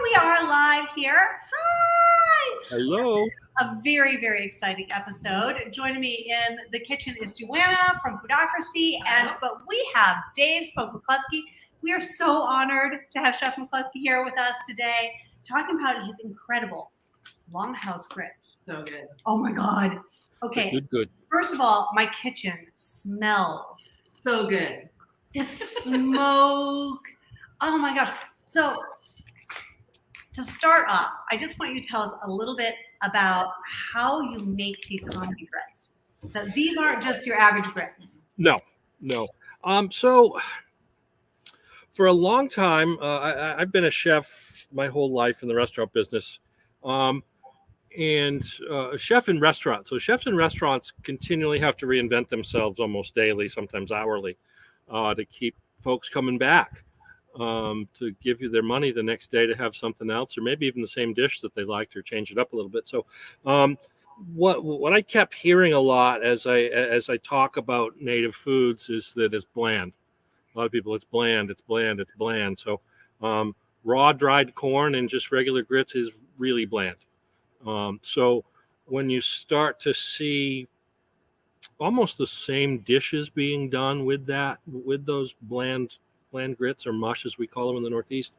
we are live here. Hi. Hello. This is a very, very exciting episode. Joining me in the kitchen is Joanna from Foodocracy, but we have Dave Smoke McCluskey. We are so honored to have Chef McCluskey here with us today, talking about his incredible Longhouse grits. So good. Oh my God. Okay. Good. First of all, my kitchen smells so good. The smoke. Oh my gosh. So to start off, I just want you to tell us a little bit about how you make these hominy grits. So these aren't just your average grits. No. So for a long time, I've been a chef my whole life in the restaurant business, and a chef in restaurants. So chefs in restaurants continually have to reinvent themselves almost daily, sometimes hourly, to keep folks coming back, to give you their money the next day to have something else, or maybe even the same dish that they liked, or change it up a little bit. So what I kept hearing a lot as I talk about native foods is that it's bland. A lot of people, it's bland. So raw dried corn and just regular grits is really bland. So when you start to see almost the same dishes being done with those bland grits, or mush as we call them in the Northeast,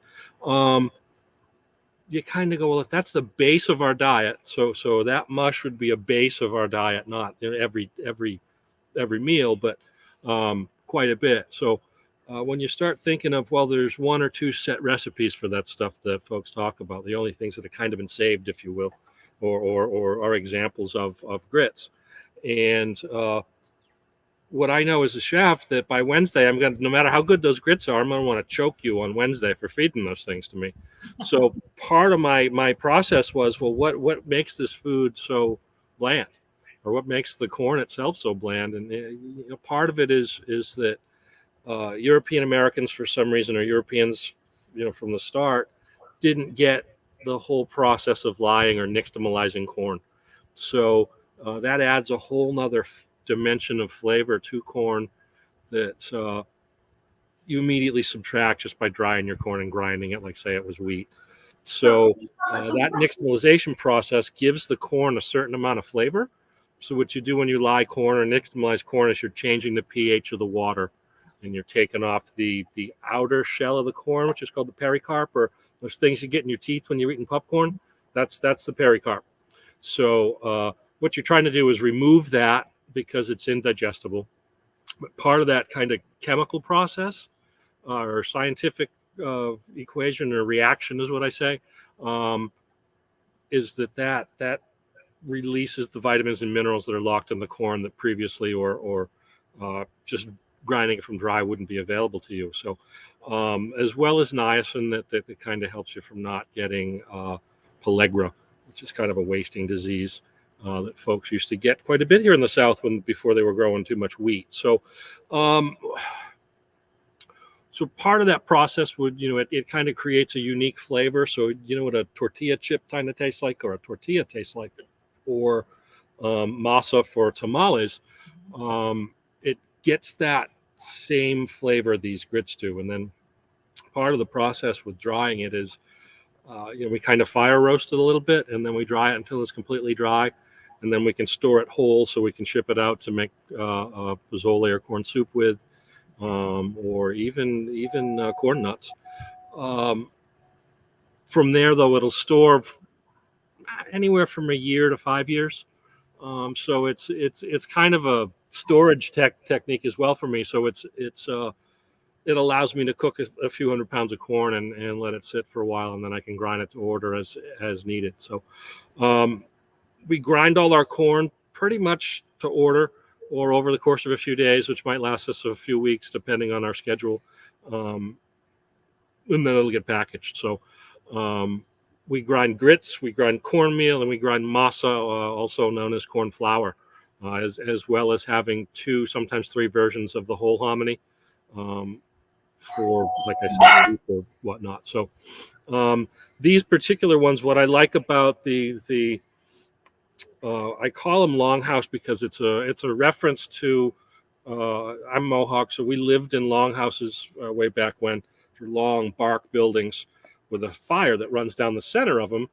you kind of go, well, if that's the base of our diet, so that mush would be a base of our diet, not every meal, but quite a bit. So when you start thinking of, well, there's one or two set recipes for that stuff that folks talk about, the only things that have kind of been saved, if you will, or are examples of grits. And what I know as a chef, that by Wednesday, no matter how good those grits are, I'm going to want to choke you on Wednesday for feeding those things to me. So part of my process was, well, what makes this food so bland, or what makes the corn itself so bland? And part of it is that European Americans, for some reason, or Europeans, from the start, didn't get the whole process of lying or nixtamalizing corn. So that adds a whole nother dimension of flavor to corn that you immediately subtract just by drying your corn and grinding it like, say, it was wheat. So that nixtamalization process gives the corn a certain amount of flavor. So what you do when you lye corn or nixtamalize corn is you're changing the pH of the water, and you're taking off the outer shell of the corn, which is called the pericarp, or those things you get in your teeth when you're eating popcorn. That's the pericarp. So what you're trying to do is remove that, because it's indigestible. But part of that kind of chemical process, or scientific equation or reaction, is what I say, is that releases the vitamins and minerals that are locked in the corn that previously, or just grinding it from dry, wouldn't be available to you. So as well as niacin, that kind of helps you from not getting pellagra, which is kind of a wasting disease that folks used to get quite a bit here in the South before they were growing too much wheat. So so part of that process would, it kind of creates a unique flavor. So what a tortilla chip kind of tastes like, or a tortilla tastes like, or masa for tamales, it gets that same flavor these grits do. And then part of the process with drying it is, we kind of fire roast it a little bit, and then we dry it until it's completely dry, and then we can store it whole, so we can ship it out to make pozole or corn soup with, or even corn nuts. From there, though, it'll store anywhere from a year to 5 years. So it's kind of a storage technique as well for me. So it allows me to cook a few hundred pounds of corn and let it sit for a while, and then I can grind it to order as needed. So we grind all our corn pretty much to order, or over the course of a few days, which might last us a few weeks depending on our schedule, and then it'll get packaged. So we grind grits, we grind cornmeal, and we grind masa, also known as corn flour, as well as having 2, sometimes 3 versions of the whole hominy, for, like I said, or whatnot. So these particular ones, what I like about the I call them longhouse because it's a reference to, I'm Mohawk, so we lived in longhouses way back when, long bark buildings with a fire that runs down the center of them,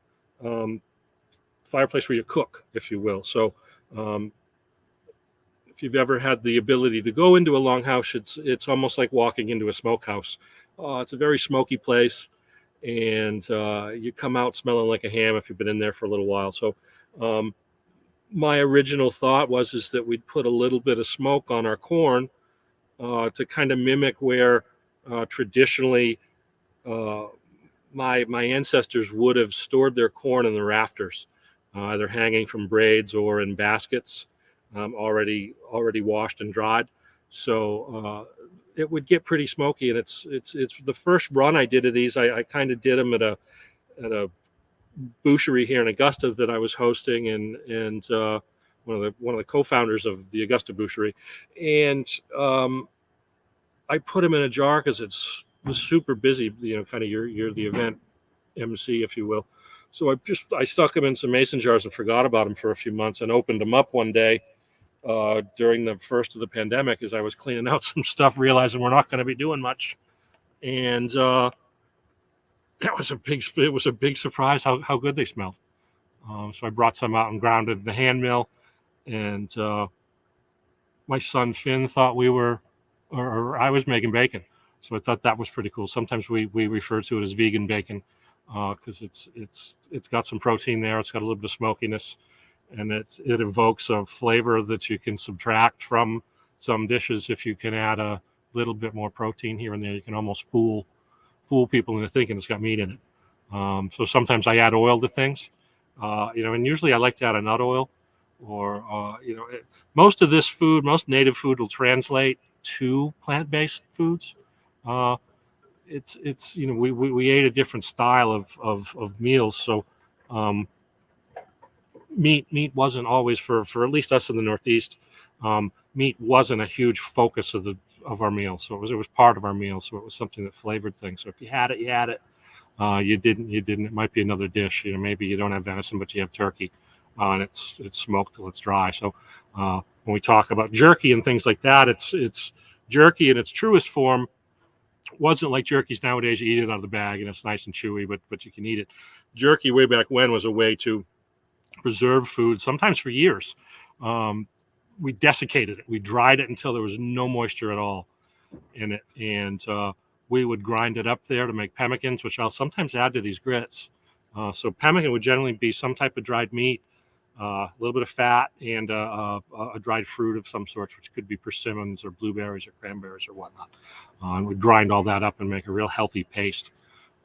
fireplace where you cook, if you will. So if you've ever had the ability to go into a longhouse, it's almost like walking into a smokehouse. It's a very smoky place, and you come out smelling like a ham if you've been in there for a little while. So my original thought is that we'd put a little bit of smoke on our corn to kind of mimic where traditionally my ancestors would have stored their corn in the rafters, either hanging from braids or in baskets, already washed and dried. So it would get pretty smoky, and it's the first run I did of these. I kind of did them at a boucherie here in Augusta that I was hosting, and one of the co-founders of the Augusta boucherie, and I put them in a jar because it was super busy. Kind of you're the event MC, if you will. So I stuck them in some mason jars and forgot about them for a few months, and opened them up one day during the first of the pandemic as I was cleaning out some stuff, realizing we're not going to be doing much, and it was a big surprise how good they smelled. So I brought some out and grounded in the hand mill, and my son Finn thought I was making bacon. So I thought that was pretty cool. Sometimes we refer to it as vegan bacon because it's got some protein there. It's got a little bit of smokiness, and it evokes a flavor that you can subtract from some dishes. If you can add a little bit more protein here and there, you can almost fool people into thinking it's got meat in it. So sometimes I add oil to things, and usually I like to add a nut oil, or most native food will translate to plant-based foods. It's we ate a different style of meals, so meat wasn't always for at least us in the Northeast. Meat wasn't a huge focus of our meal, so it was part of our meal. So it was something that flavored things. So if you had it, you had it. You didn't. It might be another dish. Maybe you don't have venison, but you have turkey, and it's smoked till it's dry. So when we talk about jerky and things like that, it's jerky in its truest form. Wasn't like jerkies nowadays. You eat it out of the bag and it's nice and chewy, but you can eat it. Jerky way back when was a way to preserve food, sometimes for years. We desiccated it. We dried it until there was no moisture at all in it, and we would grind it up there to make pemmigans, which I'll sometimes add to these grits. So pemmican would generally be some type of dried meat, a little bit of fat, and a dried fruit of some sort, which could be persimmons or blueberries or cranberries or whatnot. And we'd grind all that up and make a real healthy paste.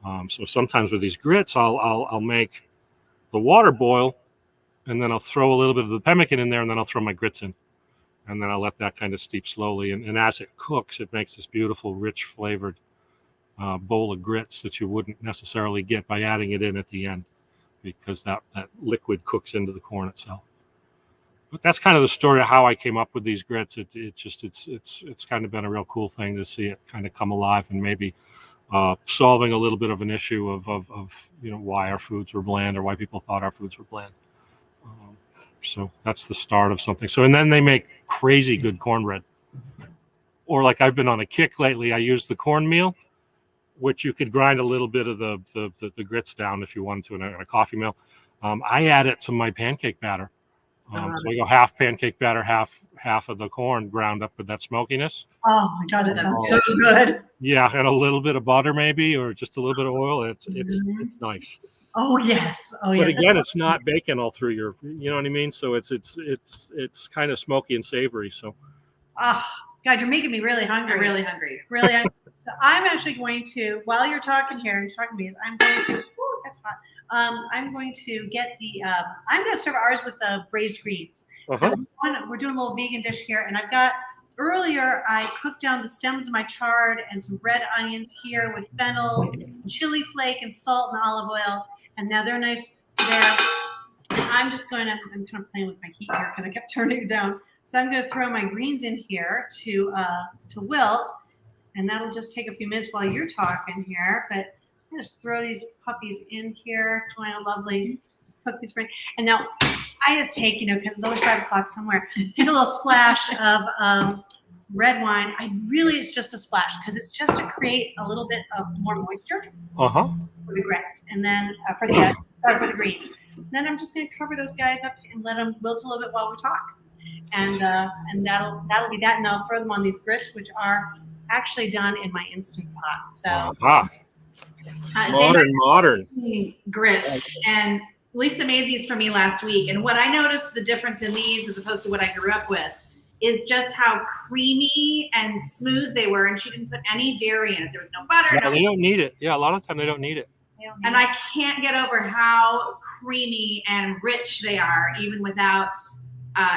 So sometimes with these grits, I'll make the water boil, and then I'll throw a little bit of the pemmican in there, and then I'll throw my grits in. And then I'll let that kind of steep slowly. And as it cooks, it makes this beautiful, rich, flavored bowl of grits that you wouldn't necessarily get by adding it in at the end, because that liquid cooks into the corn itself. But that's kind of the story of how I came up with these grits. It's kind of been a real cool thing to see it kind of come alive, and maybe solving a little bit of an issue of why our foods were bland, or why people thought our foods were bland. So that's the start of something. So, and then they make crazy good cornbread. Or like I've been on a kick lately, I use the cornmeal, which you could grind a little bit of the grits down if you wanted to in a coffee mill. I add it to my pancake batter. So I go half pancake batter, half of the corn ground up with that smokiness. Oh my God, that sounds so good. Yeah, and a little bit of butter maybe, or just a little bit of oil. It's nice. Oh yes. Oh yes. But again, it's not bacon all through your, you know what I mean? So it's kind of smoky and savory. So. Oh God, you're making me really hungry. I'm really hungry. Really hungry. So I'm actually going to, while you're talking here and talking to me, I'm going to. That's hot. I'm going to get I'm going to serve ours with the braised greens. Uh-huh. So we're doing a little vegan dish here, and I've got. Earlier, I cooked down the stems of my chard and some red onions here with fennel, chili flake, and salt and olive oil. And now they're nice there. I'm kind of playing with my heat here because I kept turning it down. So I'm going to throw my greens in here to wilt, and that'll just take a few minutes while you're talking here. But I'm going to just throw these puppies in here. Join a lovely cookie spring. And now I just take, because it's always 5 o'clock somewhere, take a little splash of red wine. It's just a splash because it's just to create a little bit of more moisture Uh-huh. for the grits, and then for the greens. Then I'm just going to cover those guys up and let them wilt a little bit while we talk, and that'll be that. And I'll throw them on these grits, which are actually done in my Instant Pot. So modern grits, and Lisa made these for me last week. And what I noticed the difference in these as opposed to what I grew up with is just how creamy and smooth they were. And she didn't put any dairy in it. There was no butter. Yeah, they don't need it. Yeah, a lot of the time they don't need it. And I can't get over how creamy and rich they are, even without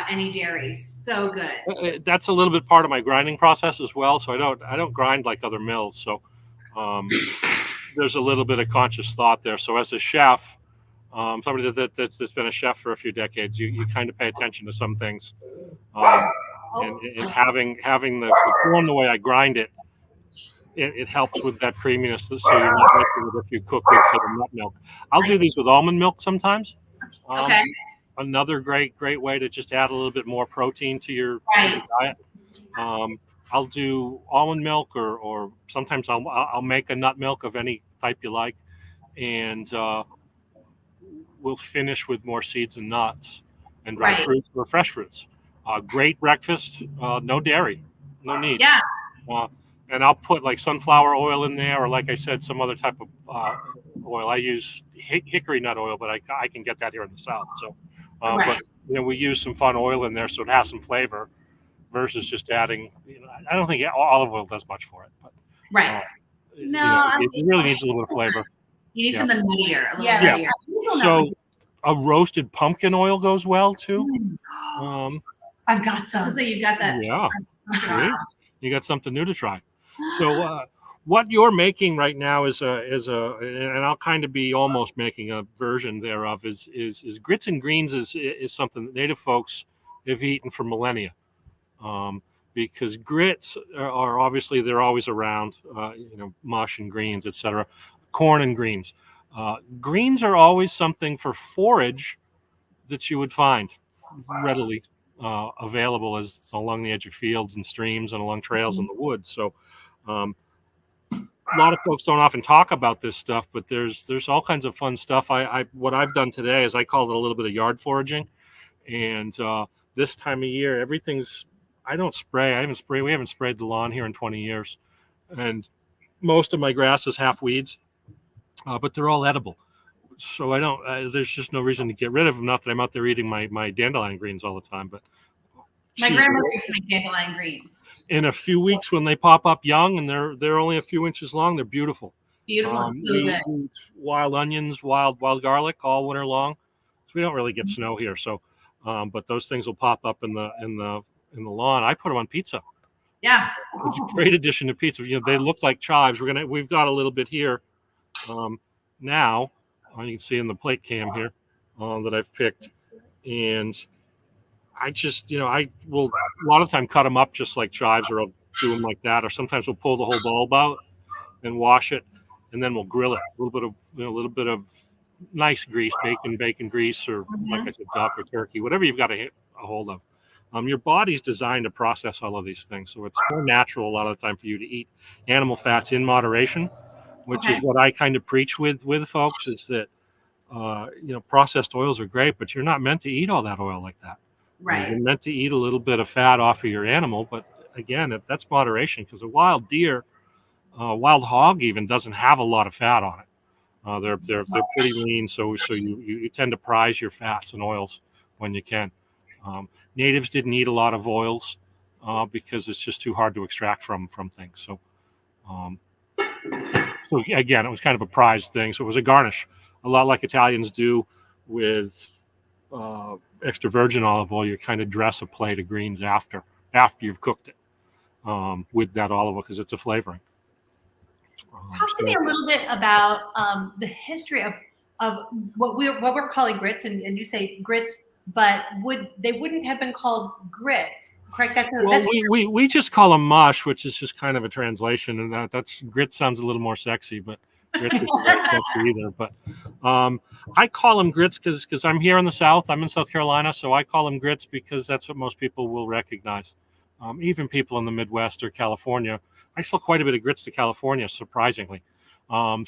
any dairy. So good. That's a little bit part of my grinding process as well. So I don't grind like other mills. So there's a little bit of conscious thought there. So as a chef, somebody that's been a chef for a few decades, you kind of pay attention to some things. And having the corn the way I grind it, it helps with that creaminess. So you're not mixing it if you cook with nut milk. I'll do these with almond milk sometimes. Okay. Another great way to just add a little bit more protein to your diet. I'll do almond milk, or sometimes I'll make a nut milk of any type you like, and we'll finish with more seeds and nuts and dry fruits or fresh fruits. Great breakfast, no dairy, no need. Yeah. And I'll put like sunflower oil in there, or like I said, some other type of oil. I use hickory nut oil, but I can get that here in the South. So, but we use some fun oil in there, so it has some flavor, versus just adding. I don't think olive oil does much for it, but it really needs a little bit of flavor. You need something nuttier, a little nuttier. So a roasted pumpkin oil goes well too. I've got some. So you've got that. Yeah, you got something new to try. So what you're making right now is and I'll kind of be almost making a version thereof is grits and greens is something that Native folks have eaten for millennia. Because grits are obviously they're always around, mush and greens, etc. Corn and greens. Greens are always something for forage that you would find readily available as along the edge of fields and streams and along trails in the woods. So a lot of folks don't often talk about this stuff, but there's all kinds of fun stuff. What I've done today is I call it a little bit of yard foraging, and this time of year everything's. I don't spray. We haven't sprayed the lawn here in 20 years, and most of my grass is half weeds, but they're all edible. So I don't. There's just no reason to get rid of them. Not that I'm out there eating my dandelion greens all the time, but my grandmother used to make dandelion greens. In a few weeks, when they pop up young and they're only a few inches long, they're beautiful. Beautiful, so good. Wild onions, wild garlic all winter long. So we don't really get snow here, so but those things will pop up in the lawn. I put them on pizza. Yeah, it's a great addition to pizza. They look like chives. We've got a little bit here now. You can see in the plate cam here that I've picked, and I just I will a lot of the time cut them up just like chives, or I'll do them like that, or sometimes we'll pull the whole bulb out and wash it, and then we'll grill it. A little bit of nice grease, bacon grease, or like I said, duck or turkey, whatever you've got a hold of. Your body's designed to process all of these things, so it's more natural a lot of the time for you to eat animal fats in moderation, which is what I kind of preach with folks. Is that processed oils are great, but you're not meant to eat all that oil like that. Right. You're meant to eat a little bit of fat off of your animal, but again, that's moderation, because a wild deer, wild hog even doesn't have a lot of fat on it. They're pretty lean, so you tend to prize your fats and oils when you can. Natives didn't eat a lot of oils because it's just too hard to extract from things. So again, it was kind of a prized thing. So it was a garnish, a lot like Italians do with extra virgin olive oil. You kind of dress a plate of greens after you've cooked it with that olive oil, because it's a flavoring. Talk to me a little bit about the history of what we're calling grits, and you say grits, but they wouldn't have been called grits, correct? We just call them mush, which is just kind of a translation, and that's grit sounds a little more sexy, but grits is not sexy either. But I call them grits because I'm here in the South. I'm in South Carolina, so I call them grits because that's what most people will recognize. even people in the Midwest or California. I sell quite a bit of grits to California, surprisingly. But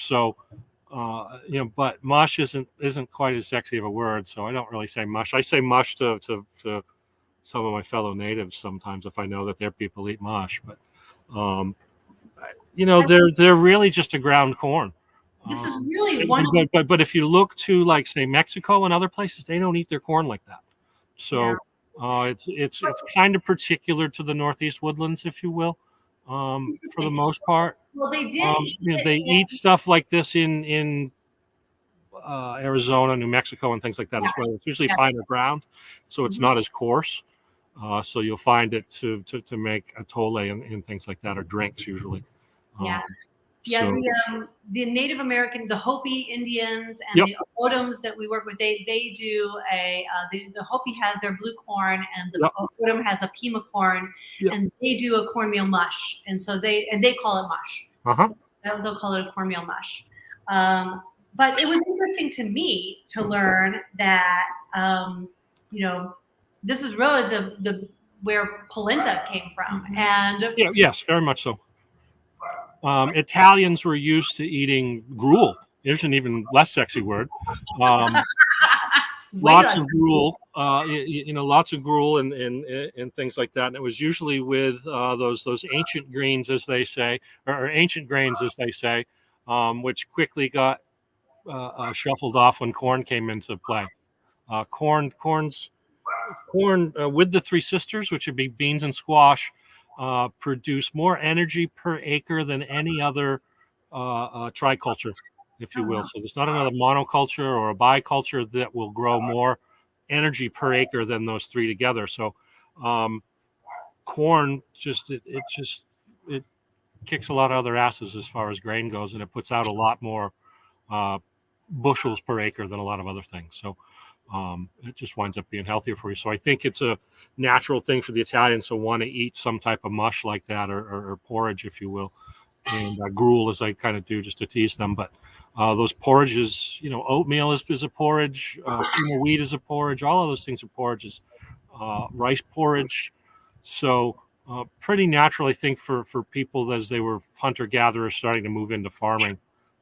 mush isn't quite as sexy of a word, so I don't really say mush. I say mush to some of my fellow natives sometimes if I know that their people eat mush. But they're really just a ground corn. This is really one. But if you look to like say Mexico and other places, they don't eat their corn like that. So it's kind of particular to the Northeast woodlands, if you will, for the most part. Well, they did. They eat stuff like this in Arizona, New Mexico, and things like that as well. It's usually finer ground, so it's not as coarse. So you'll find it to make atole and things like that, or drinks usually. The Native American, the Hopi Indians, and the Odoms that we work with, they do the Hopi has their blue corn, and the Odom has a pima corn, and they do a cornmeal mush, and so they call it mush. They'll call it a cornmeal mush. But it was interesting to me to learn that this is really the where polenta came from, and yes, very much so. Italians were used to eating gruel. There's an even less sexy word. Lots of gruel, lots of gruel and things like that. And it was usually with those ancient greens, as they say, or ancient grains, as they say, which quickly got shuffled off when corn came into play. Corn with the three sisters, which would be beans and squash, produce more energy per acre than any other triculture, if you will. So there's not another monoculture or a biculture that will grow more energy per acre than those three together. So corn it kicks a lot of other asses as far as grain goes, and it puts out a lot more bushels per acre than a lot of other things. So it just winds up being healthier for you. So I think it's a natural thing for the Italians to want to eat some type of mush like that, or porridge, if you will, and gruel, as I kind of do just to tease them. But those porridges, oatmeal is a porridge, wheat is a porridge, all of those things are porridges, rice porridge. So pretty natural, I think, for people as they were hunter-gatherers starting to move into farming,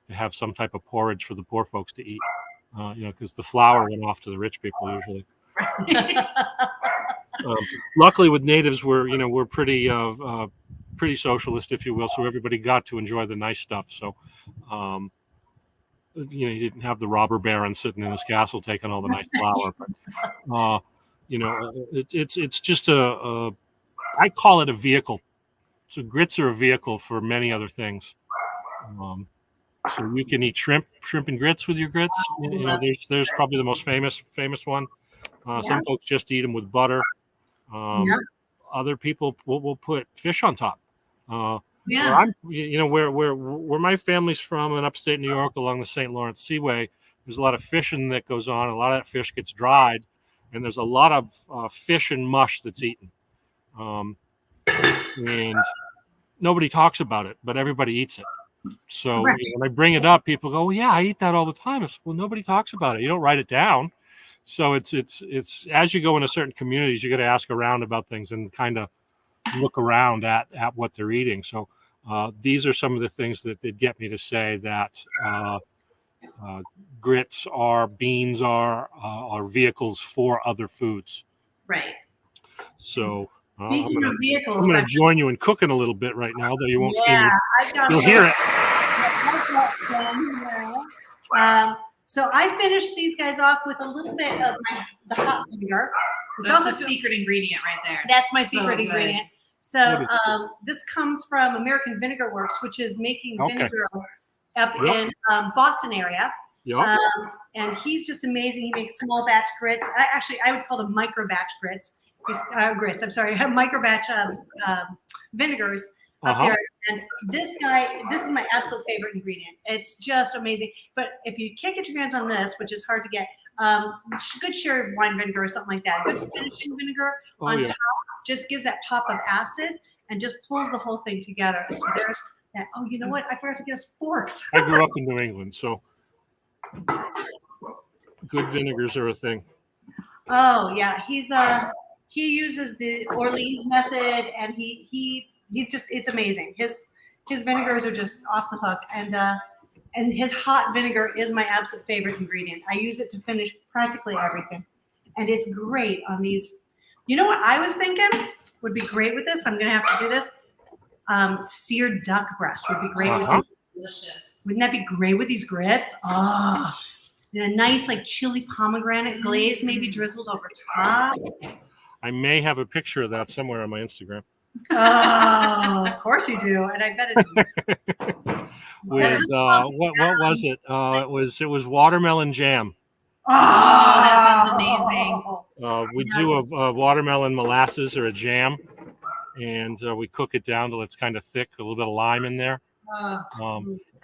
to have some type of porridge for the poor folks to eat. Because the flour went off to the rich people usually. Luckily, with natives, we're pretty socialist, if you will. So everybody got to enjoy the nice stuff. So, you didn't have the robber baron sitting in his castle taking all the nice flour. But it's just I call it a vehicle. So grits are a vehicle for many other things. So you can eat shrimp and grits with your grits. There's probably the most famous one. Some folks just eat them with butter. Other people will put fish on top. Where my family's from in upstate New York along the St. Lawrence Seaway, there's a lot of fishing that goes on. A lot of that fish gets dried, and there's a lot of fish and mush that's eaten. And nobody talks about it, but everybody eats it. So when I bring it up, people go, "Well, yeah, I eat that all the time." I say, well, nobody talks about it. You don't write it down. So it's as you go into certain communities, you got to ask around about things and kind of look around at what they're eating. So these are some of the things that did get me to say that grits beans are vehicles for other foods. Right. So speaking of vehicles, I'm going to join you in cooking a little bit right now, though you won't see me. You'll hear it. So I finished these guys off with a little bit of the hot vinegar, which That's also a secret ingredient right there. That's my So secret good. ingredient. So this comes from American Vinegar Works, which is making vinegar up in Boston area. Yep. And he's just amazing. He makes small batch grits. I would call them micro batch grits. I'm sorry, micro batch vinegars up there. And this is my absolute favorite ingredient. It's just amazing. But if you can't get your hands on this, which is hard to get, good sherry wine vinegar or something like that. Good finishing vinegar on top just gives that pop of acid and just pulls the whole thing together. So there's that. Oh, you know what? I forgot to get us forks. I grew up in New England, so good vinegars are a thing. Oh yeah, he's he uses the Orleans method, and he's just, it's amazing. His vinegars are just off the hook, and his hot vinegar is my absolute favorite ingredient. I use it to finish practically everything, and it's great on these. You know what I was thinking would be great with this? I'm gonna have to do this. Seared duck breast would be great with these. Delicious. Wouldn't that be great with these grits? Oh, and a nice like chili pomegranate glaze, maybe drizzled over top. I may have a picture of that somewhere on my Instagram. Oh, of course you do, and I bet it's With what was it? It was watermelon jam. that sounds amazing. We do a watermelon molasses or a jam, and we cook it down till it's kind of thick, a little bit of lime in there.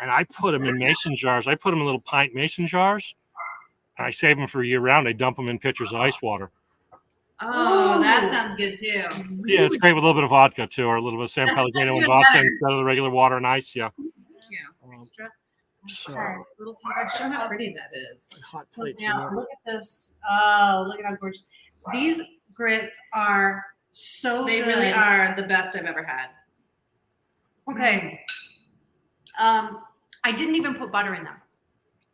And I put them in mason jars. I put them in little pint mason jars, and I save them for year round. I dump them in pitchers of ice water. Oh, that sounds good too. Yeah, it's great with a little bit of vodka too, or a little bit of San Pellegrino and vodka instead of the regular water and ice. Yeah. extra. So, Little Show how pretty that is. hot plate. now look at this. Oh, look at how gorgeous. These grits are so They good. really are the best I've ever had. Okay. I didn't even put butter in them.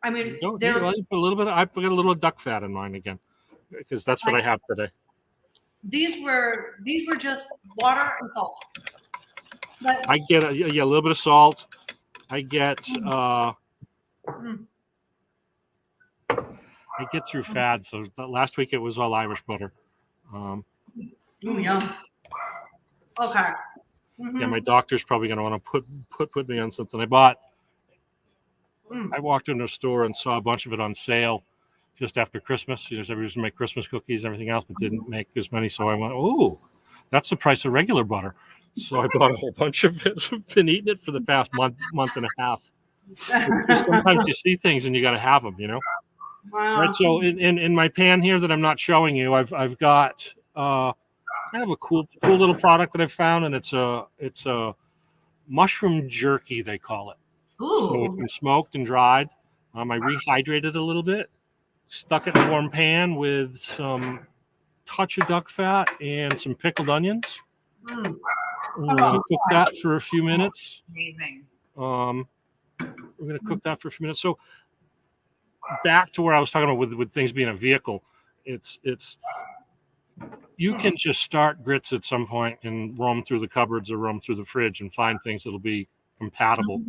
I mean, You they're put a little bit. I put a little duck fat in mine again, because that's what I have today. these were just water and salt. But I get a little bit of salt. I get I get through fad. So last week it was all Irish butter. oh, yum. Okay. Yeah, my doctor's probably going to want to put me on something. I bought. I walked into a store and saw a bunch of it on sale just after Christmas. You know, everybody was going to make Christmas cookies and everything else, but didn't make as many. So I went, oh, that's the price of regular butter. So I bought a whole bunch of it. So I've been eating it for the past month and a half. Sometimes you see things and you got to have them, you know. Wow. Right. So in my pan here that I'm not showing you, I've got kind of a cool little product that I've found, and it's a mushroom jerky, they call it. Ooh. So it's been smoked and dried. I rehydrated a little bit, stuck it in a warm pan with some touch of duck fat and some pickled onions. We're going to cook that for a few minutes. Amazing. We're going to cook that for a few minutes. So back to where I was talking about with things being a vehicle, it's you can just start grits at some point and roam through the cupboards or roam through the fridge and find things that'll be compatible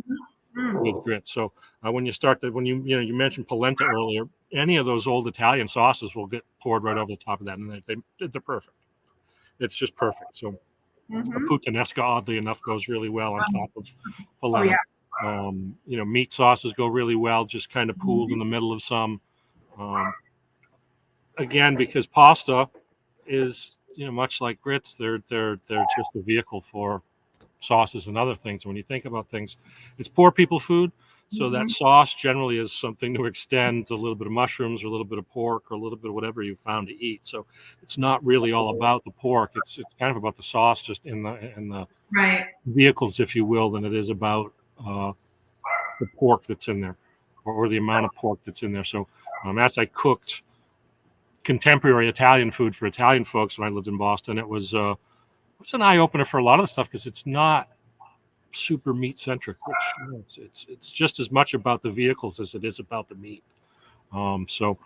with grits. So when you start that, when you mentioned polenta earlier, any of those old Italian sauces will get poured right over the top of that, and they're perfect. It's just perfect. So a puttanesca, oddly enough, goes really well on top of polenta. Oh, yeah. Meat sauces go really well, just kind of pooled in the middle of some. Again, because pasta is, much like grits, they're just a vehicle for sauces and other things. When you think about things, it's poor people food. So that sauce generally is something to extend a little bit of mushrooms or a little bit of pork or a little bit of whatever you found to eat. So it's not really all about the pork. It's kind of about the sauce, just in the Right. vehicles, if you will, than it is about the pork that's in there, or the amount of pork that's in there. So as I cooked contemporary Italian food for Italian folks when I lived in Boston, it was an eye opener for a lot of the stuff, because it's not super meat centric. It's just as much about the vehicles as it is about the meat. So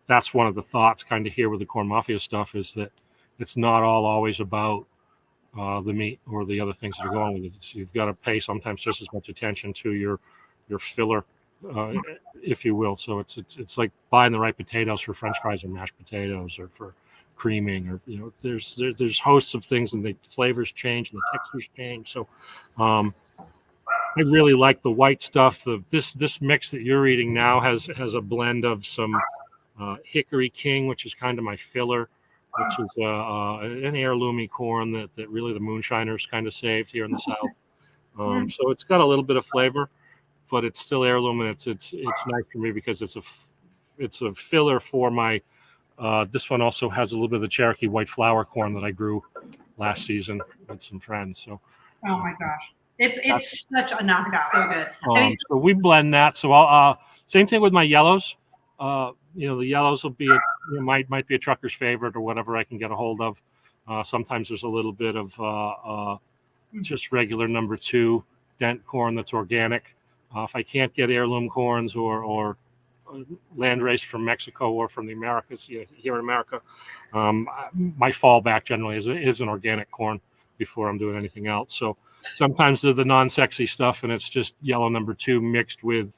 that's one of the thoughts kind of here with the Corn Mafia stuff, is that it's not always about the meat or the other things that are going with it. You've got to pay sometimes just as much attention to your filler, if you will. So it's like buying the right potatoes for French fries or mashed potatoes, or for creaming, or there's hosts of things, and the flavors change and the textures change. So I really like the white stuff. This mix that you're eating now has a blend of some Hickory King, which is kind of my filler, which is an heirloomy corn that really the moonshiners kind of saved here in the South. So it's got a little bit of flavor, but it's still heirloom, and it's nice for me because it's a filler for my. This one also has a little bit of the Cherokee white flour corn that I grew last season with some friends. So, oh my gosh, it's such a knockout. So good. so we blend that. So I'll same thing with my yellows. The yellows will be might be a trucker's favorite or whatever I can get a hold of. Sometimes there's a little bit of just regular number 2 dent corn that's organic. If I can't get heirloom corns or land raised from Mexico or from the Americas, here in America, my fallback generally is an organic corn before I'm doing anything else. So sometimes they're the non-sexy stuff, and it's just yellow number 2 mixed with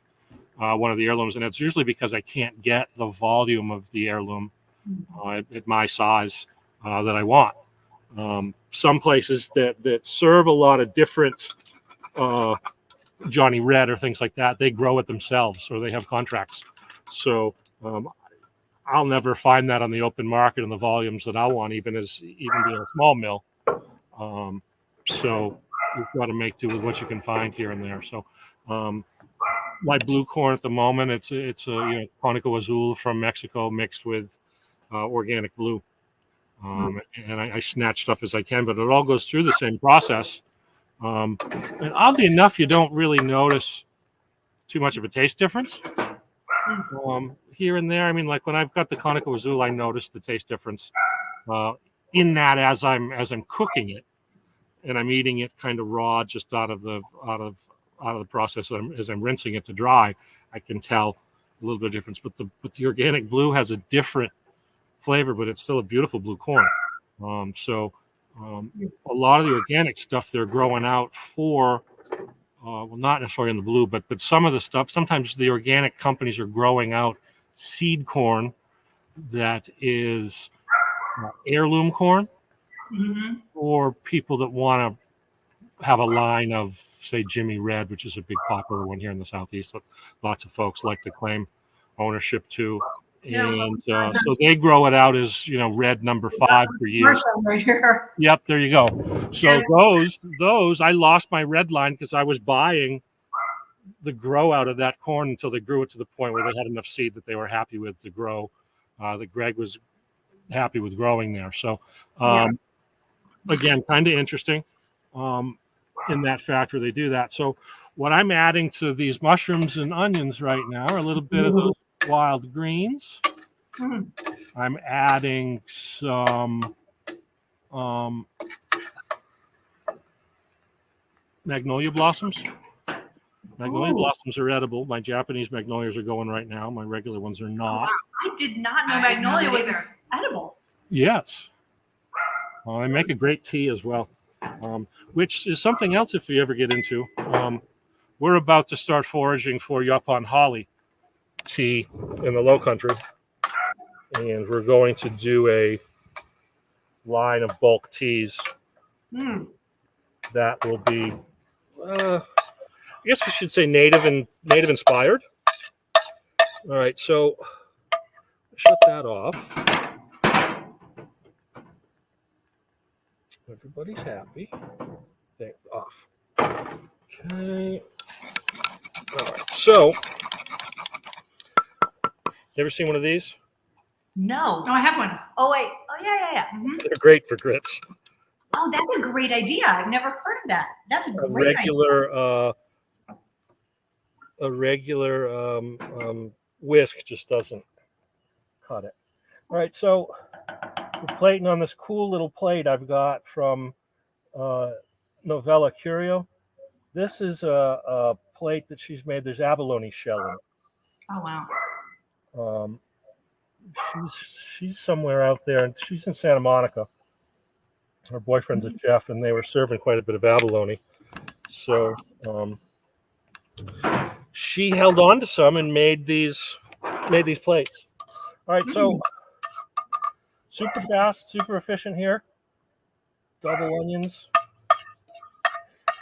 one of the heirlooms, and it's usually because I can't get the volume of the heirloom at my size that I want. Some places that serve a lot of different Johnny Red or things like that, they grow it themselves, or they have contracts. So I'll never find that on the open market in the volumes that I want, even being a small mill. So you've got to make do with what you can find here and there. So my blue corn at the moment, it's a Conico Azul from Mexico mixed with organic blue. And I snatch stuff as I can, but it all goes through the same process. And oddly enough, you don't really notice too much of a taste difference. Here and there, I mean, like when I've got the Conico Azul, I notice the taste difference in that as I'm cooking it, and I'm eating it kind of raw, just out of the process as I'm rinsing it to dry. I can tell a little bit of difference, but the organic blue has a different flavor, but it's still a beautiful blue corn. So a lot of the organic stuff they're growing out for, well, not necessarily in the blue, but some of the stuff, sometimes the organic companies are growing out seed corn that is heirloom corn for people that want to have a line of, say, Jimmy Red, which is a big popular one here in the Southeast that lots of folks like to claim ownership to. And so they grow it out as, red number 5 for years. Yep, there you go. So those I lost my red line because I was buying the grow out of that corn until they grew it to the point where they had enough seed that they were happy with to grow. That Greg was happy with growing there. So again, kind of interesting. In that factory, they do that. So what I'm adding to these mushrooms and onions right now are a little bit of those wild greens. I'm adding some magnolia blossoms. Magnolia blossoms are edible. My Japanese magnolias are going right now. My regular ones are not. I did not know magnolia was edible. Yes. They make a great tea as well, which is something else if you ever get into. We're about to start foraging for Yupon holly tea in the Low Country, and we're going to do a line of bulk teas that will be, I guess we should say native inspired. All right, so shut that off. Everybody's happy. Thing off. Okay. All right. So, you ever seen one of these? No. Oh, I have one. Oh wait. Oh yeah. They're great for grits. Oh, that's a great idea. I've never heard of that. That's a great idea. A regular whisk just doesn't cut it. All right, so we're plating on this cool little plate I've got from Novella Curio. This is a plate that she's made. There's abalone shell in it. Oh wow. She's somewhere out there, and she's in Santa Monica. Her boyfriend's a chef, and they were serving quite a bit of abalone. So she held on to some and made these plates. All right, so super fast, super efficient here. Double onions,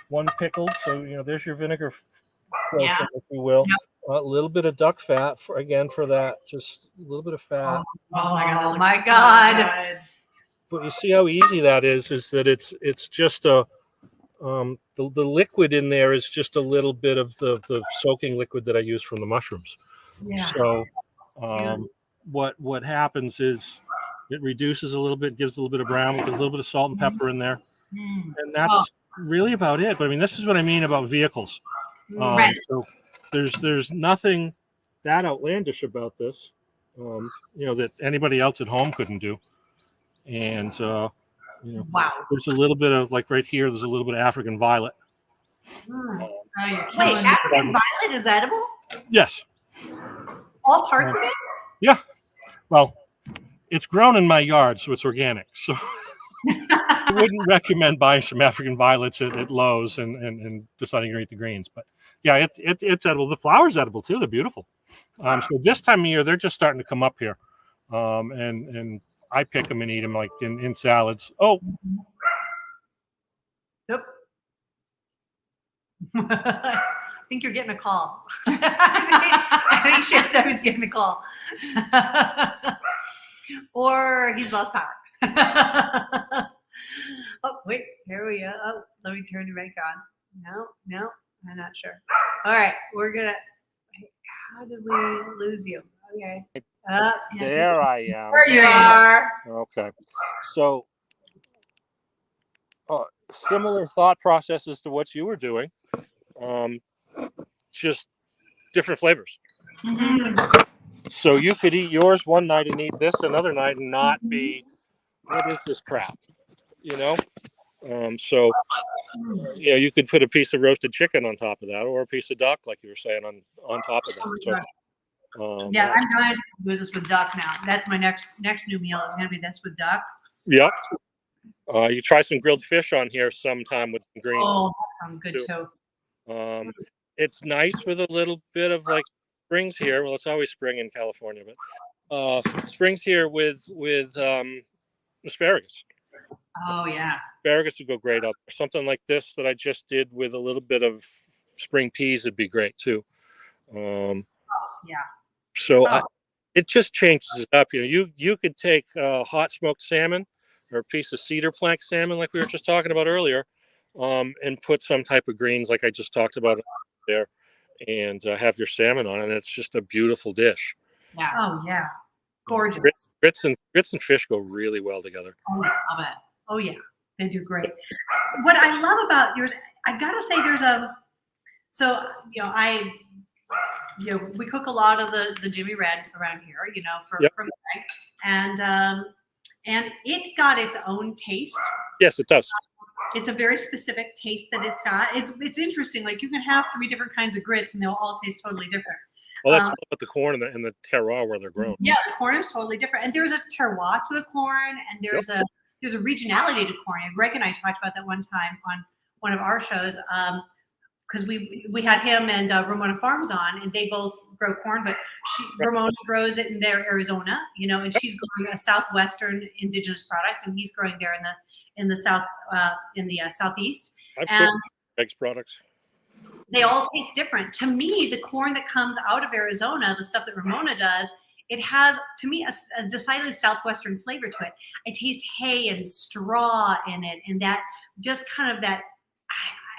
one pickled. So there's your vinegar, if you will. Yep. A little bit of duck fat for that, just a little bit of fat. Oh my God. But you see how easy that is that it's just the liquid in there is just a little bit of the soaking liquid that I use from the mushrooms. Yeah. So what happens is it reduces a little bit, gives a little bit of brown, with a little bit of salt and pepper in there. And that's really about it. But I mean, this is what I mean about vehicles. Right. So there's nothing that outlandish about this, that anybody else at home couldn't do. And, Wow. there's a little bit of, like right here, there's a little bit of African violet. Oh, you're Wait, killing me. African violet is edible? Yes. All parts of it? Yeah. Well, it's grown in my yard, so it's organic. So I wouldn't recommend buying some African violets at Lowe's and deciding to eat the greens. But yeah, it's edible. The flower's edible too. They're beautiful. So this time of year, they're just starting to come up here. And I pick them and eat them like in salads. Oh. Yep. I think you're getting a call. I think Chef Debbie's getting a call. Or he's lost power. Oh, wait, here we go. Oh, let me turn it back on. No, I'm not sure. All right, we're gonna. How did we lose you? Okay. There I am. There you are. Okay. So similar thought processes to what you were doing, just different flavors. Mm-hmm. So you could eat yours one night and eat this another night and not be, what is this crap? So you could put a piece of roasted chicken on top of that, or a piece of duck, like you were saying, on top of that. So Yeah, I'm going to do this with duck now. That's my next new meal is going to be this with duck. Yep. You try some grilled fish on here sometime with some greens. Oh, that sounds good too. It's nice with a little bit of like springs here. Well, it's always spring in California, but springs here with asparagus. Oh yeah. Asparagus would go great out there. Something like this that I just did with a little bit of spring peas would be great too. Yeah. So it just changes it up. You could take hot smoked salmon or a piece of cedar plank salmon, like we were just talking about earlier, and put some type of greens, like I just talked about there, and have your salmon on it. And it's just a beautiful dish. Yeah. Oh yeah. Gorgeous. Grits and fish go really well together. Oh, love it. Oh yeah, they do great. What I love about yours, I gotta say, there's we cook a lot of the Jimmy Red around here, from Greg, and it's got its own taste. Yes, it does. It's a very specific taste that it's got. It's interesting. Like you can have 3 different kinds of grits, and they'll all tast totally different. Well, that's about the corn and the terroir where they're grown. Yeah, the corn is totally different, and there's a terroir to the corn, and there's a regionality to corn. And Greg and I talked about that one time on one of our shows, because we had him and Ramona Farms on, and they both grow corn, but Ramona grows it in there, Arizona, and she's growing a southwestern indigenous product, and he's growing there in the south in the southeast. I've and eggs products. They all taste different. To me, the corn that comes out of Arizona, the stuff that Ramona does, it has, to me, a decidedly southwestern flavor to it. I taste hay and straw in it, and that just kind of that.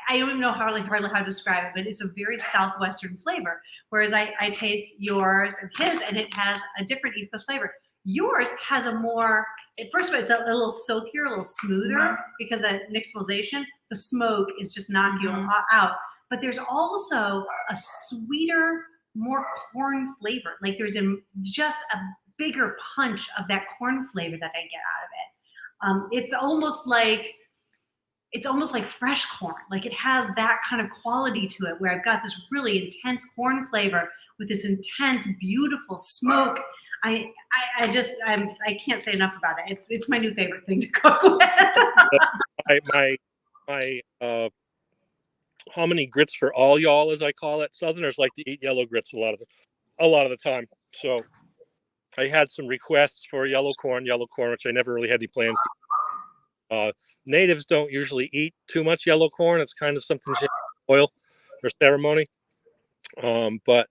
I don't even know hardly how to describe it, but it's a very southwestern flavor. Whereas I taste yours and his, and it has a different East Coast flavor. Yours has a more, first of all, it's a little silkier, a little smoother because of that nixtamalization. The smoke is just knocking you out. But there's also a sweeter, more corn flavor. Like there's just a bigger punch of that corn flavor that I get out of it. It's almost like fresh corn. Like it has that kind of quality to it where I've got this really intense corn flavor with this intense, beautiful smoke. I can't say enough about it. It's my new favorite thing to cook with. my how many grits for all y'all, as I call it. Southerners like to eat yellow grits a lot of the time. So I had some requests for yellow corn, which I never really had any plans to. Natives don't usually eat too much yellow corn. It's kind of something oil or ceremony. But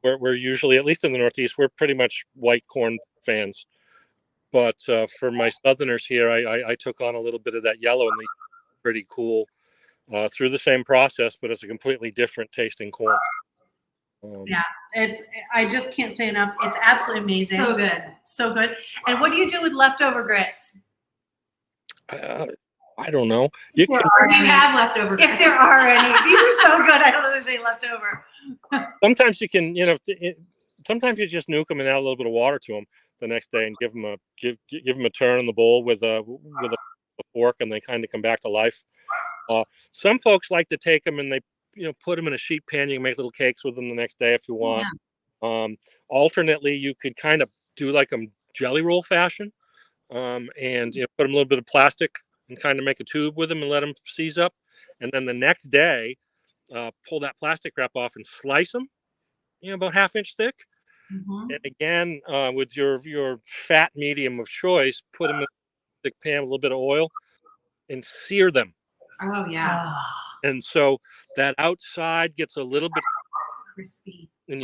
we're usually, at least in the Northeast, we're pretty much white corn fans. But for my Southerners here, I took on a little bit of that yellow, and they pretty cool through the same process, but it's a completely different tasting corn. Yeah, I just can't say enough. It's absolutely amazing. So good. And what do you do with leftover grits? I don't know. Do you have leftover grits? If there are any. These are so good. I don't know if there's any left over. Sometimes you can, sometimes you just nuke them and add a little bit of water to them the next day and give them a turn in the bowl with a fork, and they kind of come back to life. Some folks like to take them and they put them in a sheet pan. You can make little cakes with them the next day if you want. Alternately, you could kind of do like a jelly roll fashion, and put them a little bit of plastic and kind of make a tube with them and let them seize up, and then the next day pull that plastic wrap off and slice them, about 1/2 inch thick. And again, with your fat medium of choice, put them in a thick pan with a little bit of oil and sear them. Oh yeah. And so that outside gets a little bit Crispy. And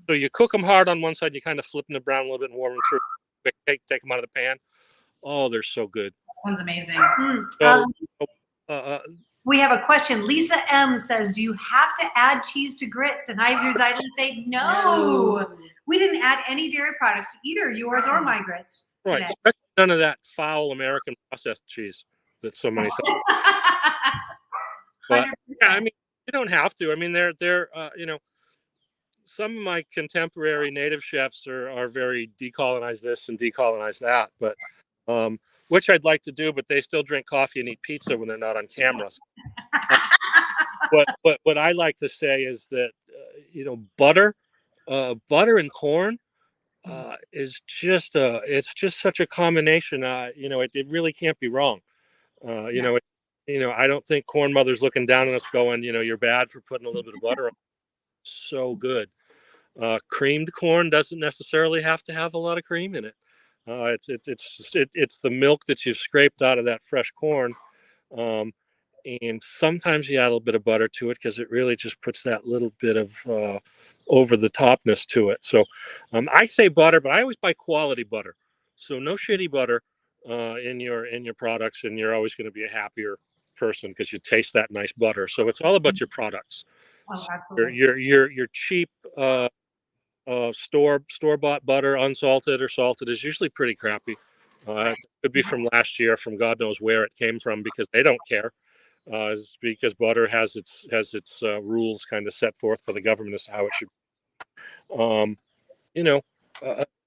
so you cook them hard on one side, you kind of flip them to brown a little bit and warm them through. Quick, take them out of the pan. Oh, they're so good. One's amazing. So, we have a question. Lisa M says, "Do you have to add cheese to grits?" And I decided to say no. We didn't add any dairy products to either yours or my grits today. Right, especially none of that foul American processed cheese that so many say. But yeah, I mean, you don't have to. I mean, they're some of my contemporary native chefs are very decolonize this and decolonize that, but which I'd like to do, but they still drink coffee and eat pizza when they're not on camera. But what I like to say is that butter and corn is just it's just such a combination. It really can't be wrong. I don't think corn mother's looking down on us going, you're bad for putting a little bit of butter on. So good. Creamed corn doesn't necessarily have to have a lot of cream in it. It's the milk that you've scraped out of that fresh corn, and sometimes you add a little bit of butter to it because it really just puts that little bit of over the topness to it. So I say butter, but I always buy quality butter. So no shitty butter in your products, and you're always going to be a happier person because you taste that nice butter. So it's all about your products. Oh, absolutely. Your cheap store-bought butter, unsalted or salted, is usually pretty crappy. It could be from last year, from God knows where it came from, because they don't care. It's because butter has its rules kind of set forth by the government as to how it should.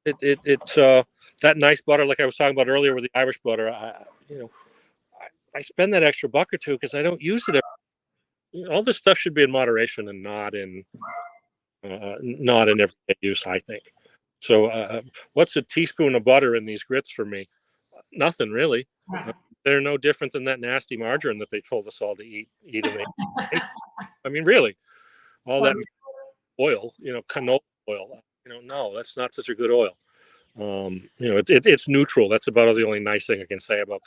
It's that nice butter, like I was talking about earlier with the Irish butter. I spend that extra buck or two because I don't use it. All this stuff should be in moderation and not in everyday use, I think. So what's a teaspoon of butter in these grits for me? Nothing really. They're no different than that nasty margarine that they told us all to eat. I mean, really, all that oil, canola oil. No, that's not such a good oil. It's neutral. That's about the only nice thing I can say about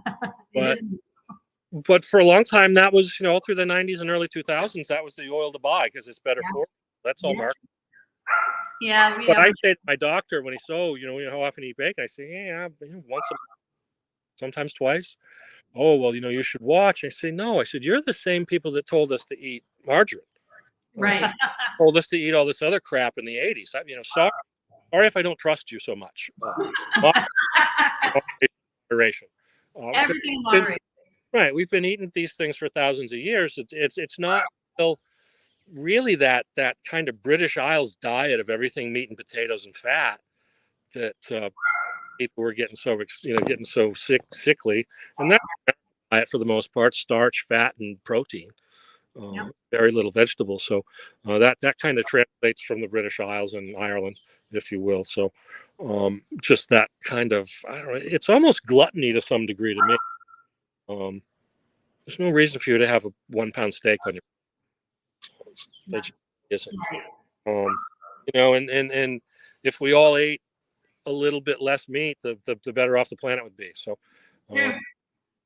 canola. But for a long time, that was, all through the 90s and early 2000s, that was the oil to buy because it's better for you. That's all marketing. Yeah. But I say to my doctor when he says, how often do you eat bacon? I say, once a month, sometimes twice. Oh, well, you should watch. I say, no. I said, you're the same people that told us to eat margarine. Right. Told us to eat all this other crap in the 80s. Sorry if I don't trust you so much. Moderation. Everything moderation. Right, we've been eating these things for thousands of years. It's not still really that kind of British Isles diet of everything meat and potatoes and fat that people were getting so sickly, and that diet for the most part, starch, fat, and protein. Very little vegetables. So that kind of translates from the British Isles and Ireland, if you will. So just that kind of, I don't know, it's almost gluttony to some degree to me. There's no reason for you to have a 1 pound steak on your. There just isn't. And if we all ate a little bit less meat, the better off the planet would be. So,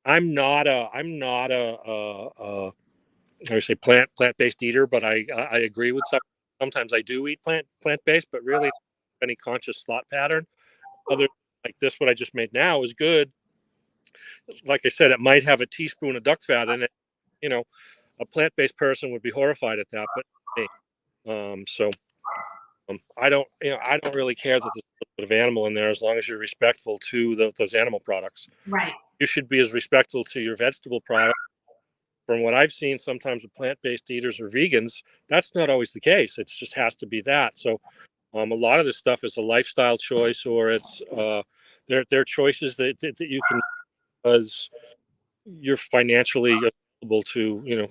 I'm not a I would say plant-based eater, but I agree with some. Sometimes I do eat plant-based, but really any conscious thought pattern. Other like this, what I just made now is good. Like I said, it might have a teaspoon of duck fat in it. A plant-based person would be horrified at that, but I don't really care that there's a little bit of animal in there as long as you're respectful to those animal products. Right. You should be as respectful to your vegetable products. From what I've seen, sometimes with plant-based eaters or vegans, that's not always the case. It just has to be that. So A lot of this stuff is a lifestyle choice, or it's they're choices that you can, because you're financially able to,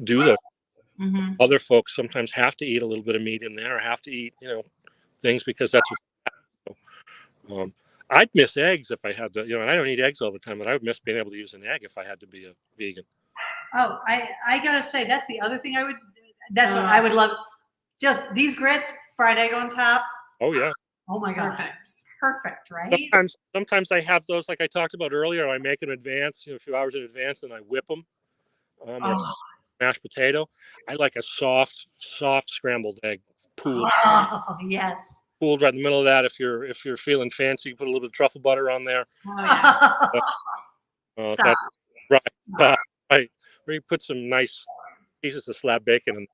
do those. Mm-hmm. Other folks sometimes have to eat a little bit of meat in there, or have to eat, things because that's what. I'd miss eggs if I had to, and I don't eat eggs all the time, but I would miss being able to use an egg if I had to be a vegan. Oh, I gotta say, that's the other thing that's what I would love. Just these grits, fried egg on top. Oh yeah. Oh my God. Perfect, right? Sometimes I have those, like I talked about earlier. I make them in advance, a few hours in advance, and I whip them. Or mashed potato. I like a soft scrambled egg, pooled. Oh, yes. Pooled right in the middle of that. If you're feeling fancy, you put a little bit of truffle butter on there. Oh, yeah. Stop. That's right. Right. Where you put some nice pieces of slab bacon,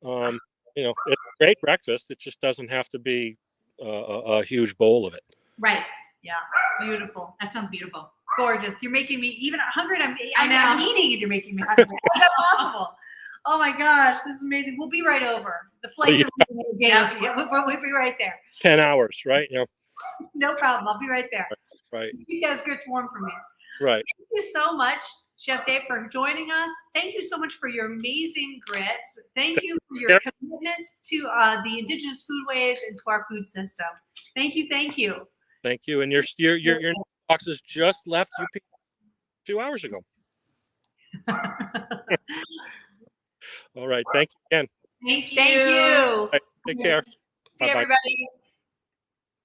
and it's a great breakfast. It just doesn't have to be a huge bowl of it. Right. Yeah. Beautiful. That sounds beautiful. Gorgeous. You're making me even hungry. I'm know. eating and you're making me hungry. How is that possible? Oh my gosh, this is amazing. We'll be right over. The flights are leaving in a day. Yeah, we'll be right there. 10 hours, right? No problem. I'll be right there. Right. Keep those grits warm for me. Right. Thank you so much, Chef Dave, for joining us. Thank you so much for your amazing grits. Thank you for your commitment to the indigenous foodways and to our food system. Thank you. Thank you. Thank you. And your boxes just left UP 2 hours ago. All right. Thank you again. Thank you. Thank you. Right, take care. See everybody.